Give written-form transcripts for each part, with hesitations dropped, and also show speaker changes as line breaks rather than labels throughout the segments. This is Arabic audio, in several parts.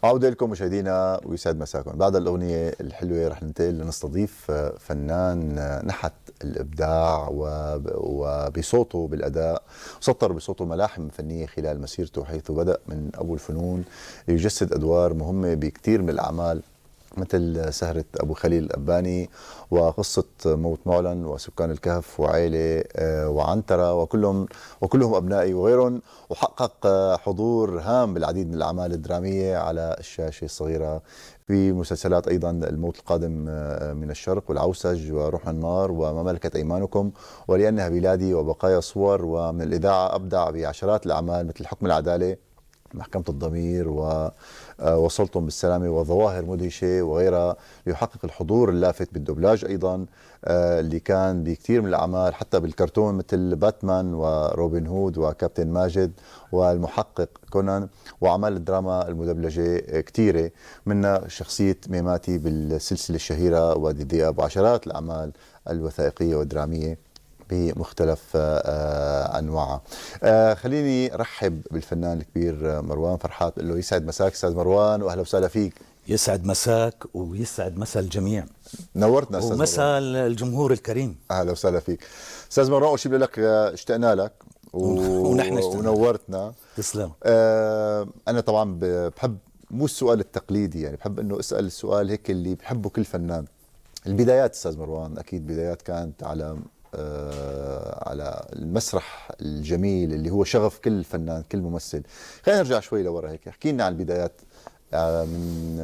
عودة لكم مشاهدينا ويسعد مساكم. بعد الأغنية الحلوة رح ننتقل لنستضيف فنان نحت الإبداع وبصوته بالأداء سطر بصوته ملاحم فنية خلال مسيرته، حيث بدأ من أبو الفنون يجسد أدوار مهمة بكثير من الأعمال مثل سهرة أبو خليل الأباني وقصة موت معلن وسكان الكهف وعائلة وعنترة وكلهم أبنائي وغيرهم، وحقق حضور هام بالعديد من الأعمال الدرامية على الشاشة الصغيرة في مسلسلات أيضا الموت القادم من الشرق والعوسج وروح النار وما ملكت أيمانكم ولأنها بلادي وبقايا صور. ومن الإذاعة أبدع بعشرات الأعمال مثل حكم العدالة، محكمة الضمير، ووصلتم بالسلامة وظواهر مدهشة وغيرها، ليحقق الحضور اللافت بالدوبلاج أيضا اللي كان بكثير من الأعمال حتى بالكرتون مثل باتمان وروبن هود وكابتن ماجد والمحقق كونان، وأعمال الدراما المدبلجة كثيرة منها شخصية ميماتي بالسلسلة الشهيرة وادي الذئاب، وعشرات الأعمال الوثائقية والدرامية بمختلف انواعها. خليني ارحب بالفنان الكبير مروان فرحات، له يسعد مساك استاذ مروان واهلا وسهلا فيك.
يسعد مساك ويسعد مسا الجميع،
نورتنا استاذ
ومسا الجمهور الكريم.
اهلا وسهلا فيك استاذ مروان. اول شيء بقول لك اشتقنا لك
ونحن اشتقنا،
ونورتنا.
تسلم.
انا طبعا بحب مو السؤال التقليدي، يعني بحب انه اسال السؤال هيك اللي بحبه كل فنان. البدايات استاذ مروان اكيد بدايات كانت على المسرح الجميل اللي هو شغف كل فنان كل ممثل. خلينا نرجع شوي لورا هيك، احكي لنا عن البدايات من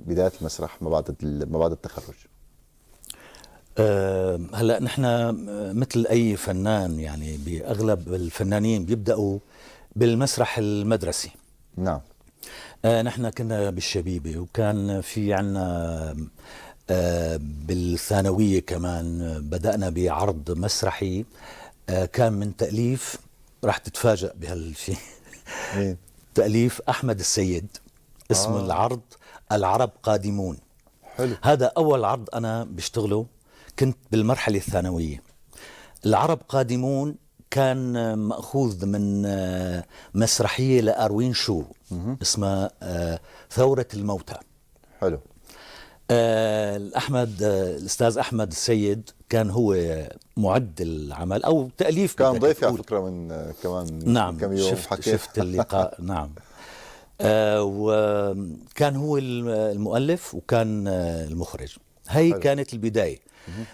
بدايات المسرح ما بعد التخرج.
هلا نحن مثل اي فنان، يعني باغلب الفنانين بيبداوا بالمسرح المدرسي.
نعم.
نحن كنا بالشبيبه وكان في عنا بالثانوية كمان بدأنا بعرض مسرحي كان من تأليف، راح تتفاجأ بهالشيء تأليف أحمد السيد. اسم العرض العرب قادمون.
حلو.
هذا أول عرض أنا بشتغله، كنت بالمرحلة الثانوية. العرب قادمون كان مأخوذ من مسرحية لأروين شو اسمها ثورة الموتى.
حلو.
الأستاذ أحمد السيد كان هو معد العمل أو تأليف،
كان ضيفي على فكرة من كمان
نعم
كم يوم
شفت اللقاء. نعم. وكان هو المؤلف وكان المخرج. هي كانت البداية.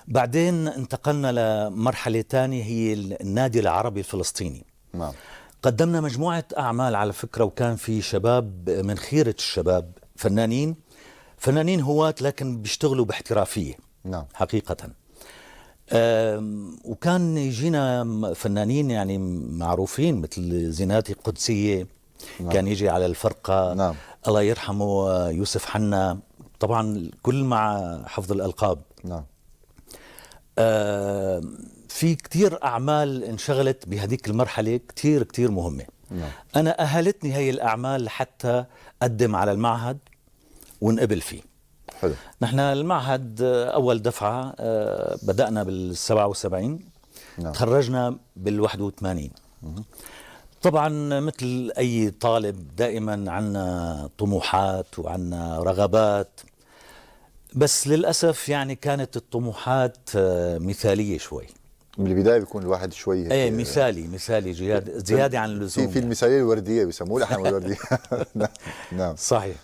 بعدين انتقلنا لمرحلة ثانية هي النادي العربي الفلسطيني.
نعم.
قدمنا مجموعة أعمال على فكرة، وكان في شباب من خيرة الشباب، فنانين هواة لكن بيشتغلوا باحترافية.
نعم.
حقيقة. وكان يجينا فنانين يعني معروفين مثل زيناتي قدسية. نعم. كان يجي على الفرقة.
نعم.
الله يرحمه يوسف حنا، طبعا كل مع حفظ الألقاب.
نعم.
في كتير أعمال انشغلت بهذيك المرحلة كتير مهمة.
نعم.
أنا أهلتني هي الأعمال حتى أقدم على المعهد ونقبل فيه.
حلو.
نحن المعهد أول دفعة بدأنا بال77.
نعم.
تخرجنا بال81. طبعا مثل أي طالب دائما عنا طموحات وعنا رغبات، بس للأسف يعني كانت الطموحات مثالية شوي.
من البداية بيكون الواحد شوي هيك
ايه مثالي زيادة عن اللزوم.
في المثالية الوردية بيسموه لحم الوردية. نعم.
صحيح.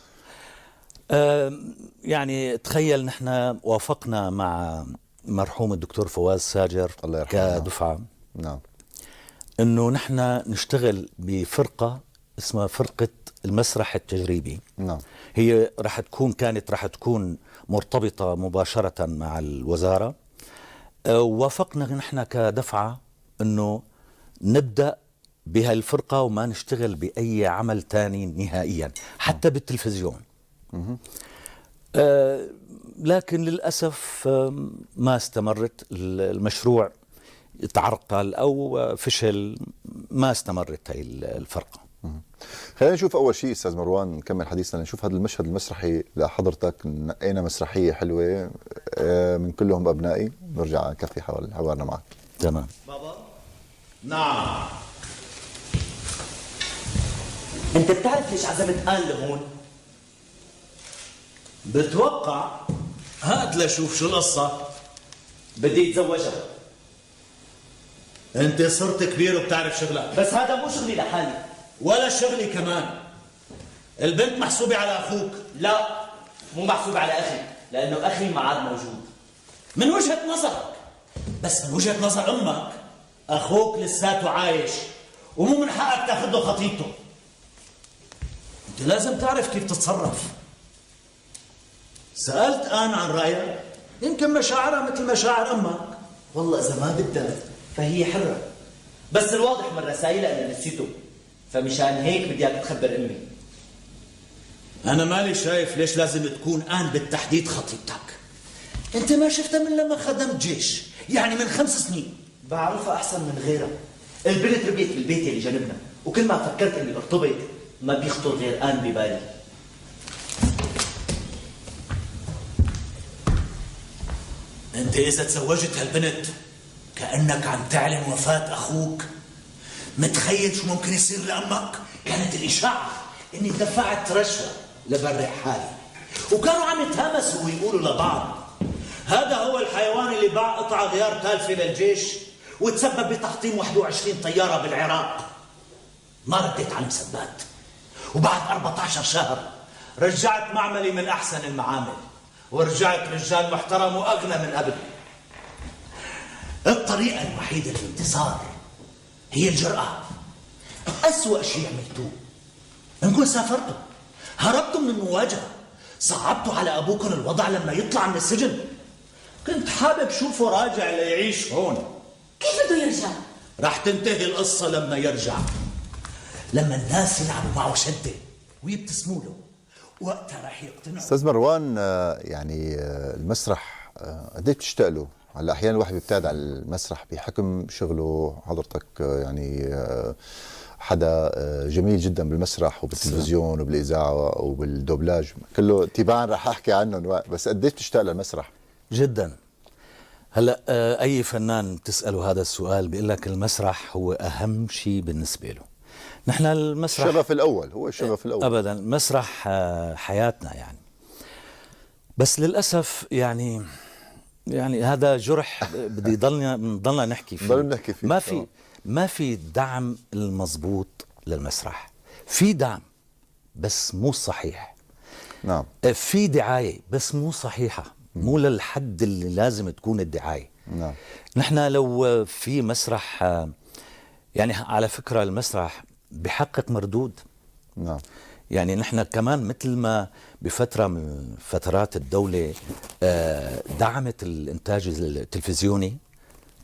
يعني تخيل نحن وافقنا مع مرحوم الدكتور فواز ساجر
الله يرحمه
كدفعة.
نعم.
انه نحن نشتغل بفرقة اسمها فرقة المسرح التجريبي.
نعم.
هي كانت راح تكون مرتبطة مباشرة مع الوزارة. وافقنا نحن كدفعة انه نبدأ بهالفرقة وما نشتغل بأي عمل تاني نهائيا حتى بالتلفزيون. لكن للأسف ما استمرت المشروع، تعرقل أو فشل، ما استمرت هاي الفرقة.
خلينا نشوف أول شيء أستاذ مروان، نكمل حديثنا نشوف هذا المشهد المسرحي لحضرتك. نقينا مسرحية حلوة من كلهم أبنائي، نرجع نكفي حوارنا معك.
تمام
بابا. نعم. انت بتعرف ليش عزمت آن لهون؟ بتوقع. هات لشوف شو القصة.
بدي اتزوجها.
انت صرت كبير وبتعرف شغلك،
بس هذا مو شغلي لحالي.
ولا شغلي كمان. البنت محسوبة على أخوك.
لا، مو محسوب على أخي، لأنه أخي ما عاد موجود.
من وجهة نظرك، بس من وجهة نظر أمك أخوك لساته عايش، ومو من حقك تاخذ له خطيبته. أنت لازم تعرف كيف تتصرف. سألت أنا عن رأيك، يمكن مشاعرها مثل مشاعر أمك.
والله إذا ما بدها فهي حرة، بس الواضح من رسائلها أنا نسيته، فمشان هيك بدي إياك تخبر أمي.
أنا مالي شايف ليش لازم تكون آن بالتحديد خطيبتك. أنت ما شفتها من لما خدمت جيش، يعني من 5 سنين.
بعرفها أحسن من غيرها. البنت ربيت بالبيت اللي جنبنا، وكل ما فكرت إني ارتبط ما بيخطر غير آن ببالي.
أنت إذا تزوجت هالبنت كأنك عم تعلن وفاة أخوك. متخيل شو ممكن يصير لأمك؟ كانت الإشاعة إني دفعت رشوة لبرع حالي، وكانوا عم يتهمسوا ويقولوا لبعض هذا هو الحيوان اللي باع قطعة غيار تالفة للجيش وتسبب بتحطيم 21 طيارة بالعراق. ما رديت على المسبات، وبعد 14 شهر رجعت معملي من أحسن المعامل، ورجعت رجال محترم وأغنى من قبل. الطريقة الوحيدة للانتصار هي الجرأة. أسوأ شيء عملتوه انكم سافرتوا، هربتوا من المواجهة، صعبتوا على أبوكم الوضع لما يطلع من السجن. كنت حابب شوفه راجع ليعيش هون.
كيف بده يرجع؟
رح تنتهي القصة لما يرجع، لما الناس يلعبوا معه شدة ويبتسموا له، وقتها رح يقتنعوا.
استاذ مروان، يعني المسرح قد ايه بتشتاق له؟ هلا احيانا الواحد بيبتعد عن المسرح بحكم شغله. حضرتك يعني حدا جميل جدا بالمسرح وبالتلفزيون وبالاذاعه وبالدوبلاج، كله تباعا رح احكي عنهم، بس قد ايه بتشتاق للمسرح؟
جدا. هلا اي فنان تساله هذا السؤال بيقول لك المسرح هو اهم شيء بالنسبه له. نحن المسرح
الشغف الاول، هو الشغف الاول
ابدا. المسرح حياتنا يعني. بس للاسف يعني هذا جرح بدي ضلنا نحكي فيه.
نحكي فيه.
ما في دعم المضبوط للمسرح. في دعم بس مو صحيح.
نعم.
في دعاية بس مو صحيحة، مو للحد اللي لازم تكون الدعاية.
نعم.
نحن لو في مسرح، يعني على فكرة المسرح بحقق مردود.
نعم.
يعني نحن كمان مثل ما بفترة من فترات الدولة دعمت الإنتاج التلفزيوني،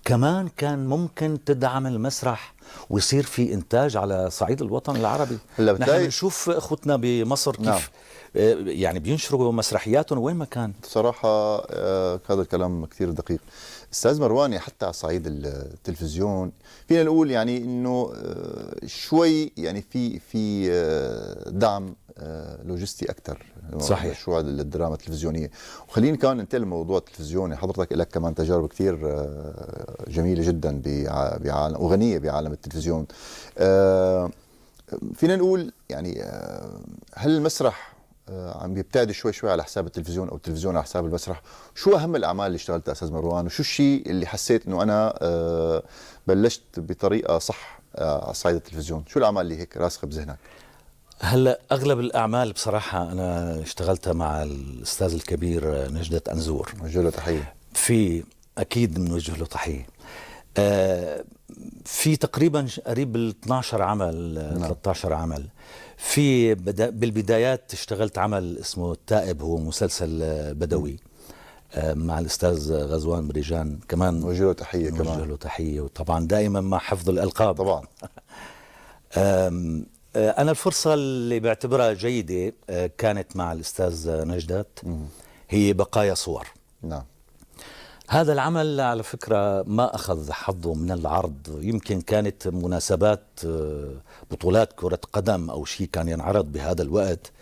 كمان كان ممكن تدعم المسرح ويصير في إنتاج على صعيد الوطن العربي. نحن بنشوف أخوتنا بمصر كيف
نعم.
يعني بينشروا مسرحياتهم وين ما كان.
بصراحة هذا الكلام كثير دقيق. أستاذ مروان، حتى على صعيد التلفزيون فينا نقول يعني إنه شوي يعني في دعم لوجستي أكثر.
صحيح.
مشروع الدراما التلفزيونية. وخليني كمان ننتقل لموضوع التلفزيوني. حضرتك لك كمان تجارب كثير جميلة جدا بعالم وغنية بعالم التلفزيون. فينا نقول يعني هل المسرح عم بيبتعد شوي على حساب التلفزيون او التلفزيون على حساب المسرح؟ شو اهم الاعمال اللي اشتغلتها استاذ مروان، وشو الشيء اللي حسيت انه انا بلشت بطريقه صح على صعيد التلفزيون؟ شو الاعمال اللي هيك راسخه بذهنك؟
هلا اغلب الاعمال بصراحه انا اشتغلتها مع الاستاذ الكبير نجدة أنزور.
نوجه له تحيه.
في اكيد بنوجه له تحيه. في تقريبا قريب ال 12 عمل.
نعم.
13 عمل. في بالبدايات اشتغلت عمل اسمه التائب، هو مسلسل بدوي مع الأستاذ غزوان بريجان. كمان
نوجه له تحية.
نوجه له تحية، وطبعا دائما مع حفظ الألقاب
طبعا.
أنا الفرصة اللي بعتبرها جيدة كانت مع الأستاذ نجدات، هي بقايا صور.
نعم.
هذا العمل على فكرة ما أخذ حظه من العرض، يمكن كانت مناسبات بطولات كرة قدم أو شيء كان ينعرض بهذا الوقت.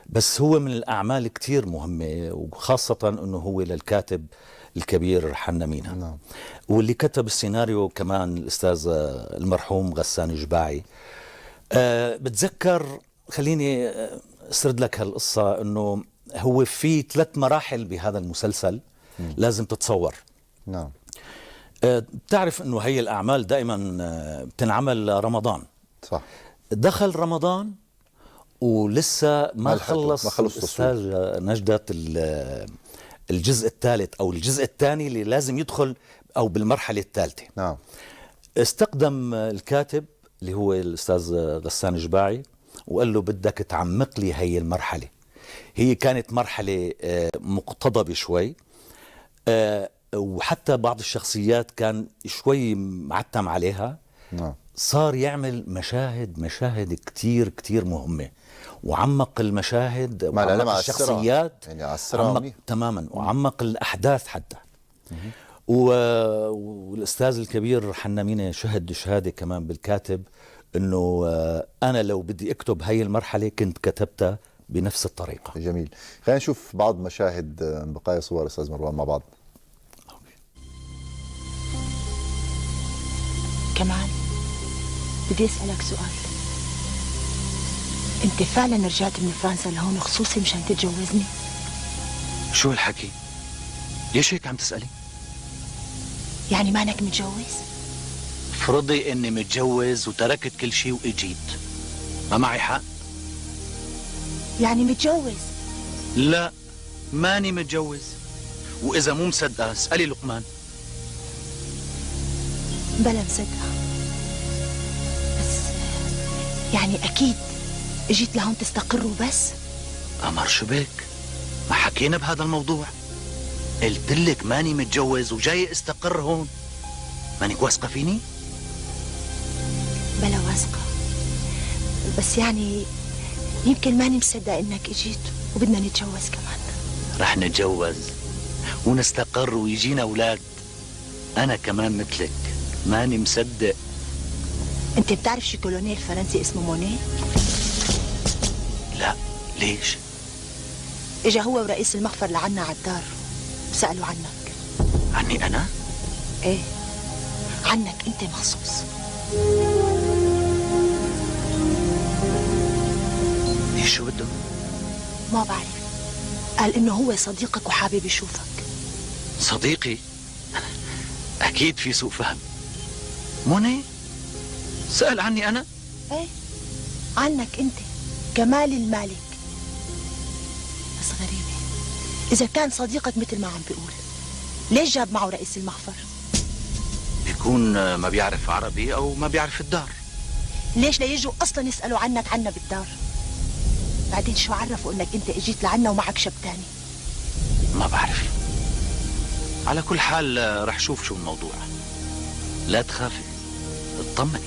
بس هو من الأعمال كتير مهمة، وخاصة أنه هو للكاتب الكبير حنا مينا.
نعم.
واللي كتب السيناريو كمان الأستاذ المرحوم غسان جباعي. بتذكر، خليني أسرد لك هالقصة، أنه هو في 3 مراحل بهذا المسلسل لازم تتصور.
نعم.
بتعرف انه هي الاعمال دائما بتنعمل رمضان.
صح.
دخل رمضان ولسه ما خلص الاستاذ نجدة الجزء الثالث او الجزء الثاني اللي لازم يدخل او بالمرحله الثالثه.
نعم.
استقدم الكاتب اللي هو الاستاذ غسان جباعي وقال له بدك تعمق لي هي المرحله. هي كانت مرحله مقتضبه شوي، وحتى بعض الشخصيات كان شوي معتم عليها.
نعم.
صار يعمل مشاهد كتير كتير مهمة، وعمق المشاهد وعمق الشخصيات،
يعني عمق
تماما، وعمق الأحداث حتى. والأستاذ الكبير حنامينة شهد شهادة كمان بالكاتب أنه أنا لو بدي أكتب هاي المرحلة كنت كتبتها بنفس الطريقة.
جميل. خلينا نشوف بعض مشاهد بقايا صور أستاذ مروان مع بعض.
كمان بدي أسألك سؤال، أنت فعلا رجعت من فرنسا لهون خصوصي مشان تتجوزني؟
شو هالحكي؟ ليش هيك عم تسألي؟
يعني مانك متجوز؟
فرضي اني متجوز وتركت كل شيء واجيت، ما معي حق؟
يعني متجوز؟
لا، ماني متجوز. واذا مو مصدقه اسألي لقمان.
بلا مصدقة، بس يعني أكيد اجيت لهون تستقر وبس؟
قمر شو بك؟ ما حكينا بهذا الموضوع؟ قلت لك ماني متجوز وجاي استقر هون. مانك واثقة فيني؟
بلا واثقة، بس يعني يمكن ماني مصدقة إنك اجيت وبدنا نتجوز كمان.
رح نتجوز ونستقر ويجينا أولاد. أنا كمان مثلك ماني مصدق.
أنت بتعرف شي كولونيل فرنسي اسمه مونيه؟
لا، ليش؟
اجا هو ورئيس المخفر لعنا على الدار وسألوا عنك.
عني أنا؟
ايه، عنك أنت مخصوص.
ليش شو بده؟
ما بعرف، قال إنه هو صديقك وحابب يشوفك.
صديقي؟ أكيد في سوء فهم. موني؟ سأل عني أنا؟
ايه، عنك أنت كمال المالك. بس غريبة، إذا كان صديقك مثل ما عم بيقول ليش جاب معه رئيس المخفر؟
بيكون ما بيعرف عربي أو ما بيعرف الدار.
ليش ليجوا أصلا يسألوا عنك عنا بالدار؟ بعدين شو عرفوا إنك أنت اجيت لعنا ومعك شاب تاني؟
ما بعرف. على كل حال رح شوف شو الموضوع. لا تخافي، اطمني.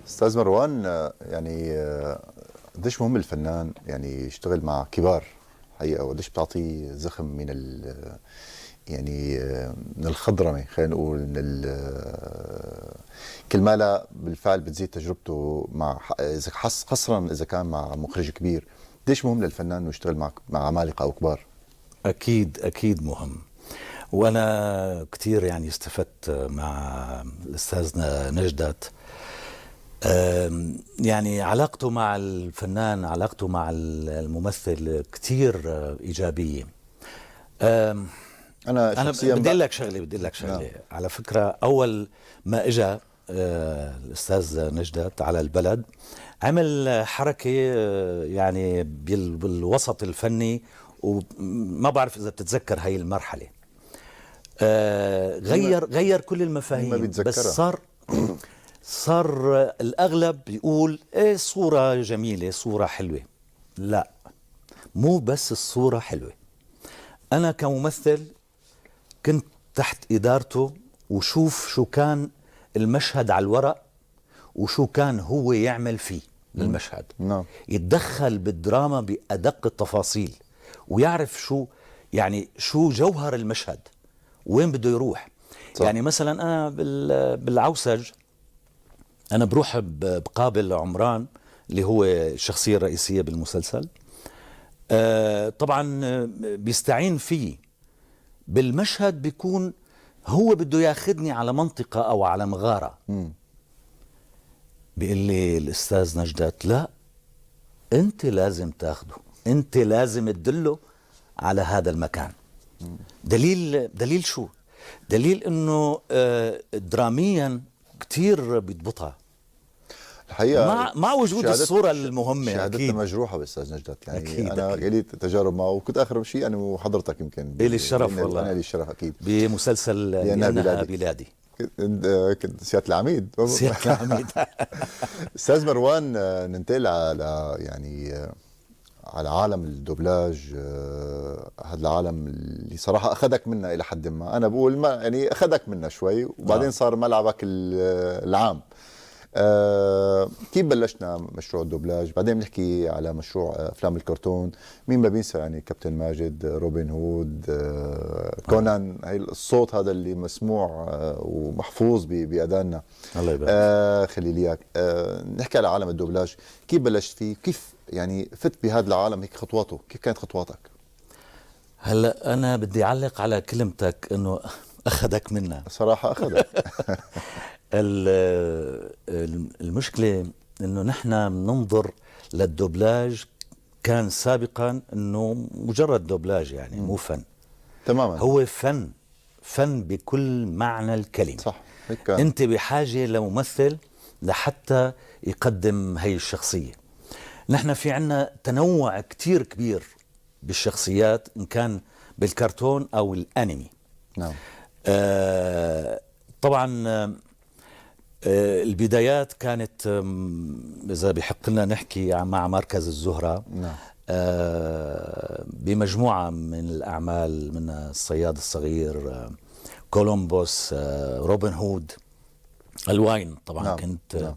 أستاذ مروان، يعني قديش مهم الفنان يعني يشتغل مع كبار حقيقة، وقديش بتعطيه زخم من يعني من الخضرمة، خلينا نقول من كل ما لا بالفعل بتزيد تجربته مع خاصة إذا كان مع مخرج كبير. قديش مهم للفنان إنه يشتغل مع عمالقة أو كبار؟
أكيد مهم. وأنا كتير يعني استفدت مع الأستاذ نجدت. يعني علاقته مع الفنان، علاقته مع الممثل كتير إيجابية. أنا بدي لك شغلة نعم. على فكرة، أول ما إجا الأستاذ نجدت على البلد عمل حركة يعني بالوسط الفني، وما بعرف إذا بتتذكر هاي المرحلة. غير كل المفاهيم، بس صار الأغلب يقول إيه صورة جميلة، صورة حلوة. لا، مو بس الصورة حلوة. أنا كممثل كنت تحت إدارته، وشوف شو كان المشهد على الورق وشو كان هو يعمل فيه المشهد.
نعم.
يتدخل بالدراما بأدق التفاصيل، ويعرف شو جوهر المشهد وين بده يروح. صح. يعني مثلا أنا بالعوسج أنا بروح بقابل عمران اللي هو الشخصية الرئيسية بالمسلسل. طبعا بيستعين فيه بالمشهد، بيكون هو بده ياخدني على منطقة أو على مغارة. بيقول لي الأستاذ نجدت لا، أنت لازم تاخده، أنت لازم تدله على هذا المكان. دليل شو؟ دليل أنه دراميا كتير بيضبطها
الحقيقه
مع وجود
شهادت-
الصورة المهمة.
شهادتنا
أكيد
مجروحه بالاستاذ نجدت، يعني
أكيد
انا
أكيد.
لي تجارب معه، وكنت اخر شيء انا وحضرتك يمكن
إلي الشرف والله.
انا لي الشرف اكيد
بمسلسل
لأنها
لأنها
بلادي.
بلادي.
كنت سياده العميد
سيادة العميد.
استاذ مروان، ننتقل على يعني على عالم الدوبلاج. هذا العالم اللي صراحه اخذك منا الى حد ما، انا بقول ما يعني اخذك منا شوي، وبعدين صار ملعبك العام. كيف بلشنا مشروع الدوبلاج؟ بعدين بنحكي على مشروع افلام الكرتون. مين ما بينسى يعني كابتن ماجد، روبن هود، كونان، هي الصوت هذا اللي مسموع ومحفوظ بأذاننا.
الله يبارك.
خلي لي اياك. نحكي على عالم الدوبلاج، كيف بلشت فيه؟ كيف يعني فت بهذا العالم؟ هيك خطواته، كيف كانت خطواتك؟
هلا أنا بدي أعلق على كلمتك إنه أخذك منا.
صراحة أخذك.
المشكلة إنه نحن بننظر للدوبلاج كان سابقا إنه مجرد دوبلاج، يعني مو فن.
تماما.
هو فن بكل معنى الكلمة.
صح هيك كان.
أنت بحاجة لممثل لحتى يقدم هي الشخصية. نحن في عنا تنوع كتير كبير بالشخصيات، إن كان بالكرتون أو الأنمي.
نعم.
طبعا البدايات كانت إذا بحق لنا نحكي مع مركز الزهرة.
نعم.
بمجموعة من الأعمال، من الصياد الصغير، كولومبوس، روبن هود، الواين طبعا.
نعم.
كنت
نعم.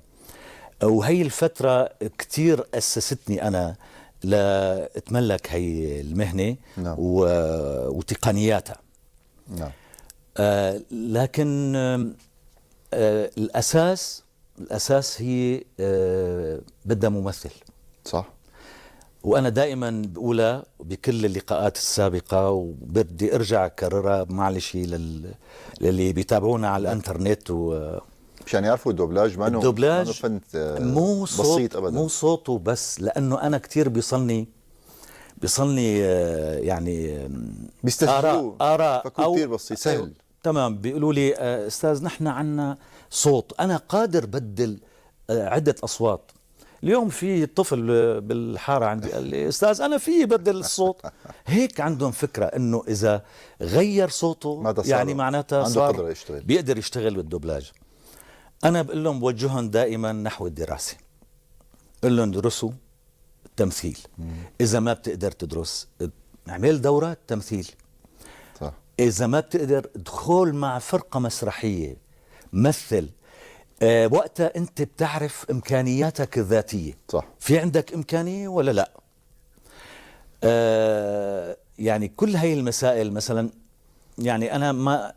وهي الفترة كتير أسستني أنا لأتملك هي المهنة.
نعم.
وتقنياتها.
نعم.
لكن الأساس هي بدها ممثل.
صح.
وأنا دائما بقولها بكل اللقاءات السابقة، وبدي أرجع أكررها معلش للي بيتابعونا على الانترنت.
مشان يعرفوا الدوبلاج ما
الدوبلاج
فن
مو
بسيط ابدا،
مو صوته بس، لأنه أنا كتير بيصلني يعني
بيستشفوه
آراء
فكون كثير بسيط سهل.
تمام. بيقولوا لي أستاذ نحن عنا صوت، أنا قادر بدل عدة أصوات. اليوم في طفل بالحارة عندي قال لي أستاذ أنا في بدل الصوت. هيك عندهم فكرة إنه إذا غير صوته يعني معناتها صار بيقدر يشتغل بالدوبلاج. أنا بقول لهم بوجههم دائما نحو الدراسة، بقول لهم درسوا التمثيل. إذا ما بتقدر تدرس اعمل دورات تمثيل.
صح.
إذا ما بتقدر ادخل مع فرقة مسرحية مثل. وقتها أنت بتعرف إمكانياتك الذاتية.
صح.
في عندك إمكانية ولا لا؟ يعني كل هاي المسائل مثلا، يعني أنا ما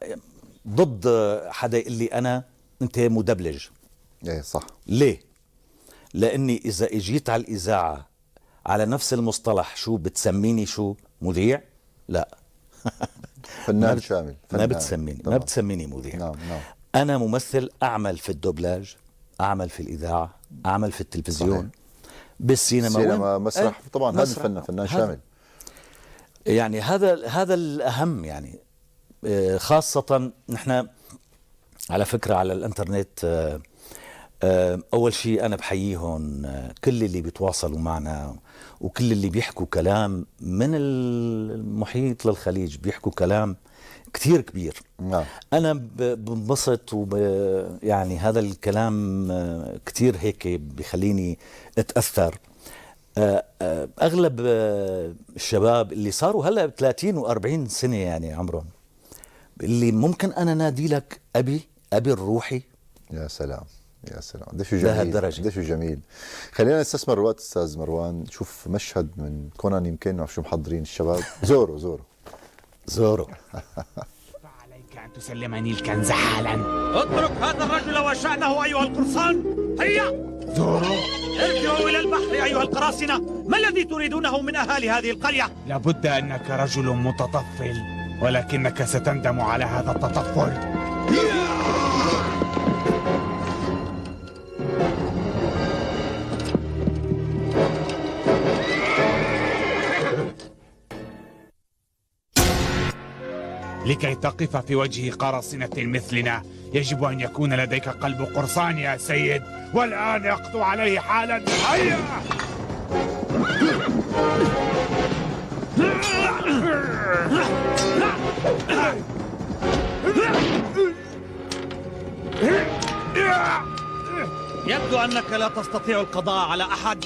ضد حدا يقول لي أنت مدبلج.
ايه صح.
ليه؟ لأني إذا اجيت على الإذاعة على نفس المصطلح شو بتسميني؟ شو مذيع؟ لا.
فنان شامل.
ما بتسميني مذيع.
نعم نعم.
أنا ممثل، أعمل في الدوبلاج، أعمل في الإذاعة، أعمل في التلفزيون. صحيح. بالسينما،
مسرح. طبعا هذا فنان شامل.
يعني هذا الأهم. يعني خاصة نحن على فكرة على الانترنت، أول شيء أنا بحييهم كل اللي بيتواصلوا معنا، وكل اللي بيحكوا كلام من المحيط للخليج، بيحكوا كلام كتير كبير.
نعم.
أنا بنبسط يعني هذا الكلام كتير هيك بيخليني أتأثر. أغلب الشباب اللي صاروا هلأ 30 و40 سنة يعني عمرهم، اللي ممكن أنا نادي لك أبي الروحي.
يا سلام يا سلام، قديش جميل، قديش جميل. خلينا نستثمر الوقت استاذ مروان، نشوف مشهد من كونان يمكن نعرف شو محضرين الشباب. زورو
عليك أن تسلمني الكنز حالا.
اترك هذا الرجل وشأنه أيها القرصان. هيا
زورو،
ارجعوا إلى البحر أيها القراصنة. ما الذي تريدونه من أهالي هذه القرية؟
لابد أنك رجل متطفل، ولكنك ستندم على هذا التطفل. لكي تقف في وجه قراصنة مثلنا يجب أن يكون لديك قلب قرصان يا سيد، والآن اقضوا عليه حالا. هيا!
يبدو أنك لا تستطيع القضاء على أحد.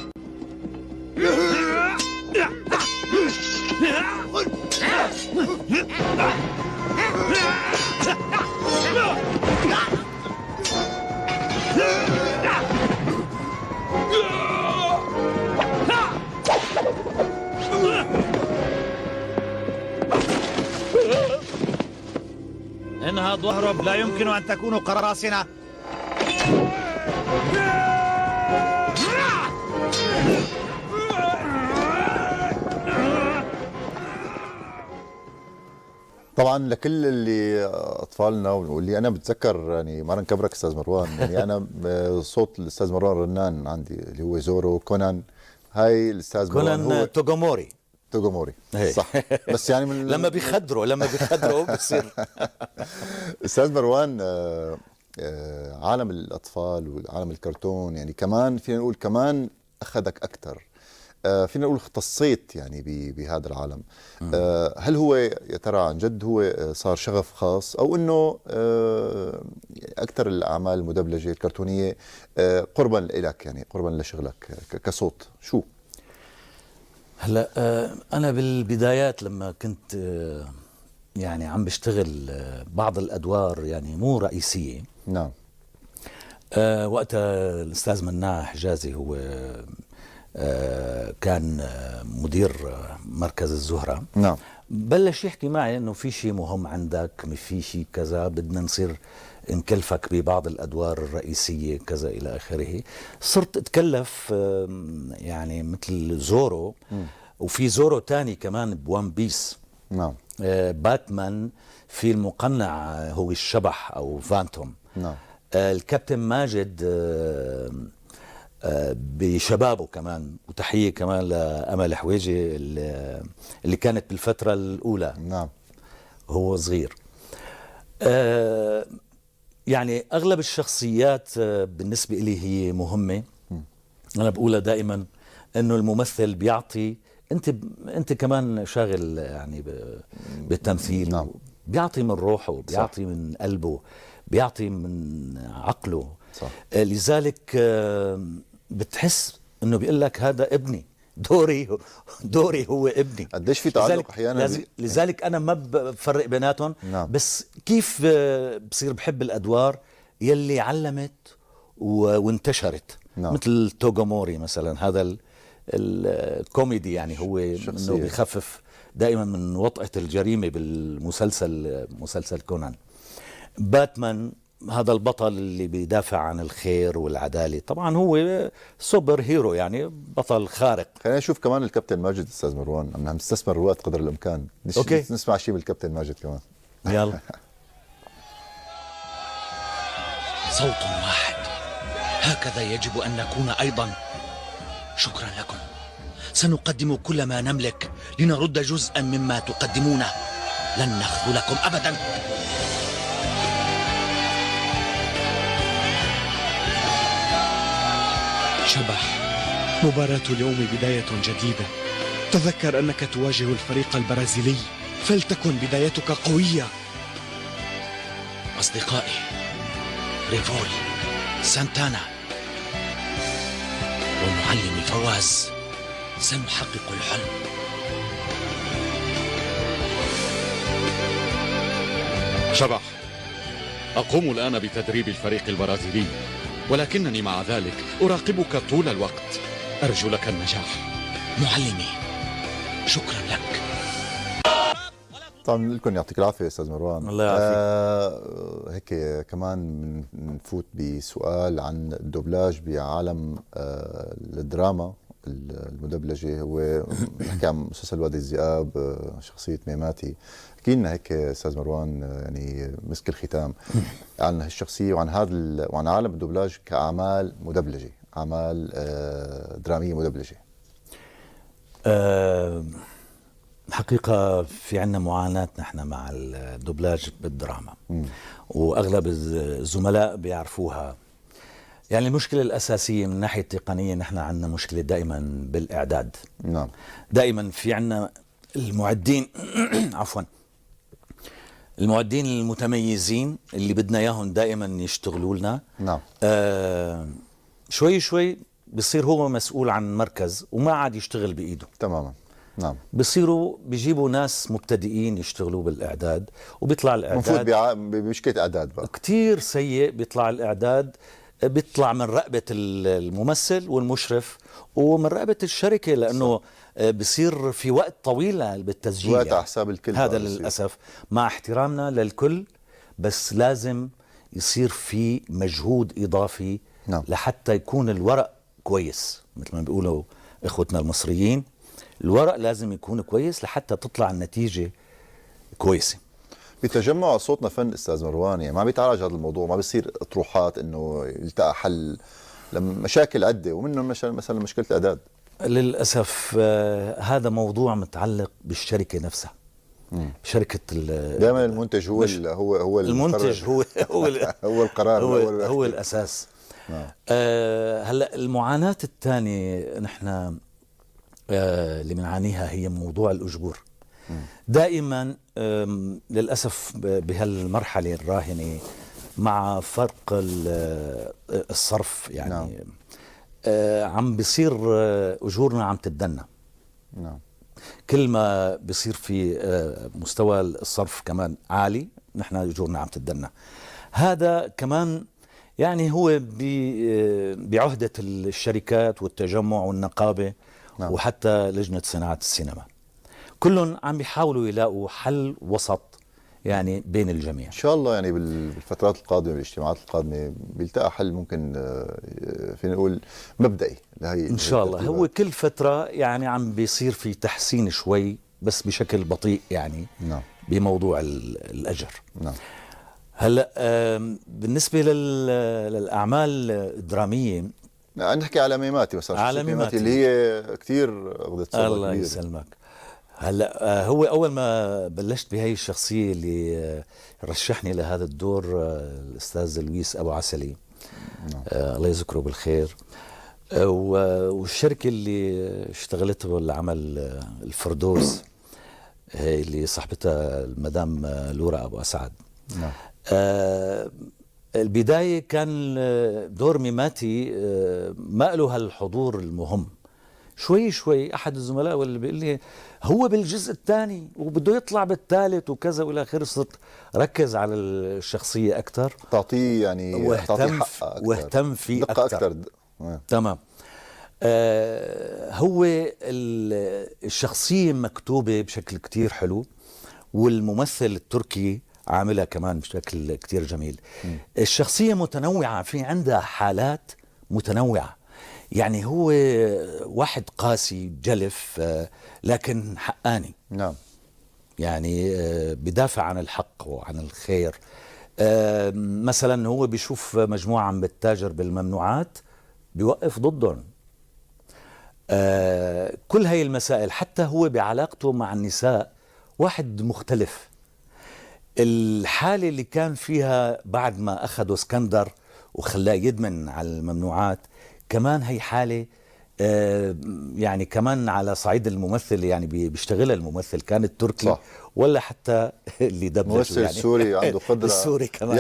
انهض واهرب، لا يمكن أن تكونوا قراصنة.
طبعا لكل اللي اطفالنا واللي انا بتذكر، يعني ما نكبرك استاذ مروان، يعني انا صوت الاستاذ مروان رنان عندي اللي هو زورو كونان. هاي الاستاذ مروان هو
كونان توغوموري.
توغوموري
هي.
صح. بس يعني من
لما بيخدروا بصير.
استاذ مروان، عالم الاطفال وعالم الكرتون يعني كمان فينا نقول كمان اخذك اكثر، فينا نقول اختصيت يعني بهذا العالم. هل هو يا ترى عن جد هو صار شغف خاص، او انه اكثر الاعمال المدبلجه الكرتونيه قربا لك، يعني قربا لشغلك كصوت؟ شو
هلا انا بالبدايات لما كنت يعني عم بشتغل بعض الادوار يعني مو رئيسيه.
نعم.
وقتها الاستاذ مناع حجازي هو كان مدير مركز الزهرة.
نعم.
بلش يحكي معي انه في شيء مهم عندك، في شيء كذا، بدنا نصير نكلفك ببعض الادوار الرئيسيه كذا الى اخره. صرت اتكلف يعني مثل زورو، وفي زورو تاني كمان بوان بيس.
نعم.
باتمان في المقنع هو الشبح او فانتوم.
نعم.
الكابتن ماجد بشبابه كمان، وتحية كمان لأمل حويجي اللي كانت بالفترة الأولى.
نعم.
هو صغير. يعني أغلب الشخصيات بالنسبة لي هي مهمة. أنا بقولها دائما أنه الممثل بيعطي، أنت كمان شاغل يعني بالتمثيل.
نعم.
بيعطي من روحه، بيعطي صح. من قلبه، بيعطي من عقله.
صح.
لذلك بتحس انه بيقول لك هذا ابني، دوري هو ابني.
قديش في تعلق احيانا
لذلك انا ما بفرق بيناتهم.
نعم.
بس كيف بصير بحب الادوار يلي علمت وانتشرت.
نعم.
مثل توغوموري مثلا، هذا الكوميدي يعني هو انه بيخفف دائما من وطأة الجريمة مسلسل كونان. باتمان هذا البطل اللي بيدافع عن الخير والعدالة، طبعا هو سوبر هيرو يعني بطل خارق.
خلينا نشوف كمان الكابتن ماجد استاذ مروان، عم نستثمر الوقت قدر الامكان.
أوكي.
نسمع شيء بالكابتن ماجد كمان.
يلا.
صوت واحد، هكذا يجب أن نكون أيضا. شكرا لكم، سنقدم كل ما نملك لنرد جزءا مما تقدمونه، لن نخذلكم أبدا.
شبح، مباراة اليوم بداية جديدة. تذكر أنك تواجه الفريق البرازيلي، فلتكن بدايتك قوية.
أصدقائي ريفوري، سانتانا ومعلمي فواز سنحقق الحلم.
شبح، أقوم الآن بتدريب الفريق البرازيلي، ولكنني مع ذلك أراقبك طول الوقت. أرجو لك النجاح.
معلمي، شكرا لك.
طبعا لكم يعطيك العافية أستاذ مروان.
الله يعافيك.
هيك كمان نفوت بسؤال عن الدوبلاج بعالم الدراما المدبلجة. هو نحكي عن مسلسل وادي الذئاب، شخصية ميماتي. احكي لنا هيك أستاذ مروان، يعني مسك الختام عن هالشخصية وعن عالم الدوبلاج كأعمال مدبلجة، أعمال درامية مدبلجة.
حقيقة في عنا معاناة نحن مع الدبلاج بالدراما، وأغلب الزملاء بيعرفوها. يعني المشكلة الأساسية من ناحية تقنية، نحن عنا مشكلة دائما بالإعداد.
نعم.
دائما في عنا المعدين عفوا، المعدين المتميزين اللي بدنا إياهم دائما يشتغلوا لنا.
نعم.
شوي شوي بصير هو مسؤول عن مركز وما عاد يشتغل بإيده
تماما. نعم.
بصيروا بيجيبوا ناس مبتدئين يشتغلوا بالإعداد، وبيطلع الإعداد
بمشكلة إعداد بقى
كتير سيء. بيطلع الإعداد بيطلع من رقبة الممثل والمشرف ومن رقبة الشركة، لأنه بصير في وقت طويل بالتسجيل،
وقت على حساب الكل.
هذا للأسف مع احترامنا للكل، بس لازم يصير في مجهود إضافي.
نعم.
لحتى يكون الورق كويس، مثل ما بيقولوا إخوتنا المصريين، الورق لازم يكون كويس لحتى تطلع النتيجة كويسة.
بتجمع صوتنا فن استاذ مروان، يعني ما بيتعالج هذا الموضوع، ما بيصير اطروحات انه يلتقى حل لمشاكل عده، ومنهم مثلا مشكله الاعداد.
للاسف هذا موضوع متعلق بالشركه نفسها. شركه
دائما المنتج هو
المنتج هو
هو القرار،
هو الاساس. هلا المعاناه الثانيه نحن اللي بنعانيها هي موضوع الاجور. دائما للأسف بهالمرحلة الراهنة مع فرق الصرف، يعني نعم. عم بيصير أجورنا عم تتدنى.
نعم.
كل ما بيصير في مستوى الصرف كمان عالي، نحن أجورنا عم تتدنى. هذا كمان يعني هو بعهدة الشركات والتجمع والنقابة. نعم. وحتى لجنة صناعة السينما، كلهم عم بيحاولوا يلاقوا حل وسط يعني بين الجميع.
ان شاء الله يعني بالفترات القادمه بالاجتماعات القادمه بيلتقى حل ممكن فينا نقول مبدئي لهي
ان شاء الله. هو كل فتره يعني عم بيصير في تحسين شوي، بس بشكل بطيء يعني.
نعم.
بموضوع الاجر.
نعم.
هلا بالنسبه للاعمال الدراميه،
نحكي على ميماتي مثلا.
على ميماتي
اللي هي كثير اخذت صدى
الله كبير. يسلمك. هلا هو اول ما بلشت بهي الشخصيه اللي رشحني لهذا الدور الاستاذ لويس ابو عسلي. نعم. الله يذكره بالخير. والشركه اللي اشتغلت بالعمل الفردوس، هي اللي صاحبتها المدام لورا ابو اسعد.
نعم.
البدايه كان دور ميماتي ما له هالحضور المهم. شوي شوي احد الزملاء واللي بيقول لي هو بالجزء الثاني وبده يطلع بالثالث وكذا والى اخره، صرت ركز على الشخصيه اكثر،
تعطيه يعني
واهتم فيه اكثر. تمام. هو الشخصيه مكتوبه بشكل كتير حلو، والممثل التركي عاملها كمان بشكل كتير جميل. الشخصيه متنوعه، في عندها حالات متنوعه. يعني هو واحد قاسي جلف لكن حقاني.
نعم.
يعني بدافع عن الحق وعن الخير. مثلا هو بيشوف مجموعة عم بتتاجر بالممنوعات بيوقف ضدهم. كل هاي المسائل، حتى هو بعلاقته مع النساء واحد مختلف. الحالة اللي كان فيها بعد ما أخذوا اسكندر وخلاه يدمن على الممنوعات، كمان هي حالة يعني كمان على صعيد الممثل، يعني بيشتغلها الممثل كان التركي. صح. ولا حتى اللي دبلجه
الممثل
يعني
السوري عنده قدرة
السوري كمان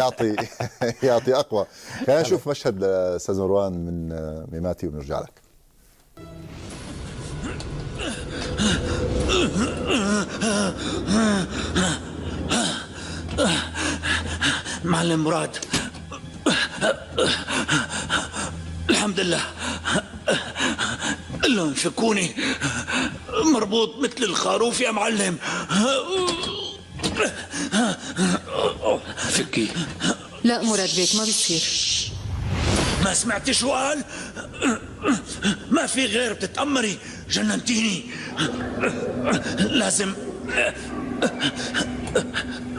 يعطي أقوى. خلينا نشوف مشهد أستاذ مروان من ميماتي ونرجع لك.
معلم مراد، الحمد لله. قل لهم فكوني مربوط مثل الخروف يا معلم. فكي.
لا مراد بيك ما بيصير.
ما سمعتي شو قال؟ ما في غير بتتأمري، جننتيني. لازم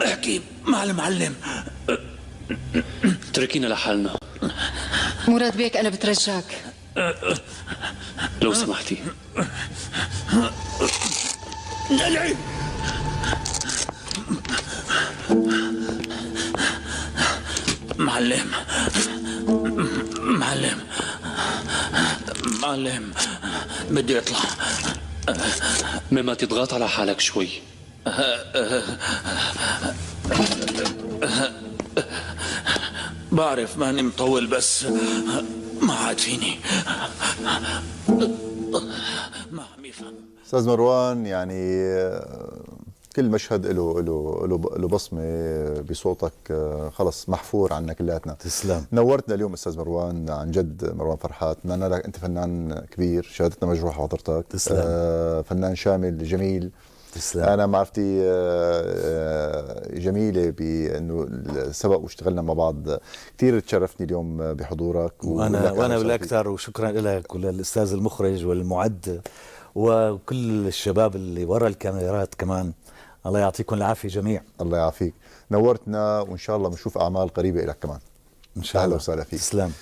احكي مع المعلم.
تركينا لحالنا.
مراد بيك أنا بترجاك
لو سمحتي.
نلعب. معلم معلم معلم، بدي اطلع.
مما تضغط على حالك شوي.
بعرف ماني مطول، بس ما عاد فيني، ما عم يفهم.
استاذ مروان، يعني كل مشهد له بصمه بصوتك، خلص محفور عنا كلياتنا.
تسلم.
نورتنا اليوم استاذ مروان، عن جد مروان فرحات. بتمنى لك، انت فنان كبير، شهادتنا مجروحه حضرتك.
تسلم.
فنان شامل جميل.
تسلم.
انا معرفتي جميله بانه سبق واشتغلنا مع بعض كثير. تشرفني اليوم بحضورك،
وانا بالاكثر، وشكرا لك وللاستاذ المخرج والمعد وكل الشباب اللي ورا الكاميرات كمان. الله يعطيكم العافيه جميع.
الله يعافيك، نورتنا، وان شاء الله بنشوف اعمال قريبه لك كمان.
ان شاء الله.
اهلا وسهلا فيك.
تسلم.